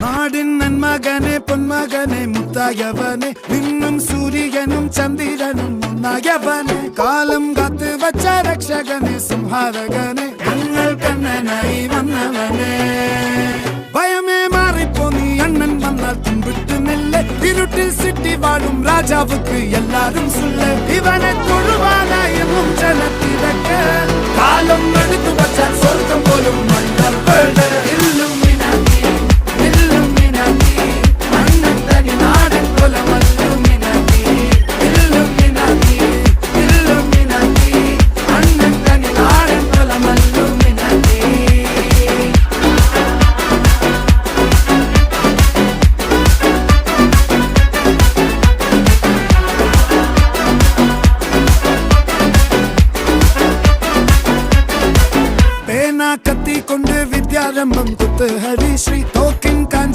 നാടിൻ നന്മകനെ പൊന്മകനെ മുത്തായവനെ നിന്നും സൂര്യനും ചന്ദ്രനും ഒന്നായവനെ കാലം കാത്ത് വച്ച രക്ഷകനെ സംഹാരകനെ ഞങ്ങൾ കണ്ണനായി വന്നവനെ ഭയമേ മാറിപ്പോ നീ അണ്ണൻ വന്നാൽ തുമ്പിട്ട് നെല്ല് ഇരുട്ടിൽ സിറ്റി വാഴും രാജാവുക്ക് എല്ലാരും സുല്ല് ഇവനെ തൊഴുവാനായും ജനത്തിരക്ക് കാലം എടുത്തു വച്ചാൽ സ്വർഗം പോലും കത്തി കൊണ്ട് വിദ്യാരംഭം കുത്ത് ഹരിശ്രീ തോക്കിൻ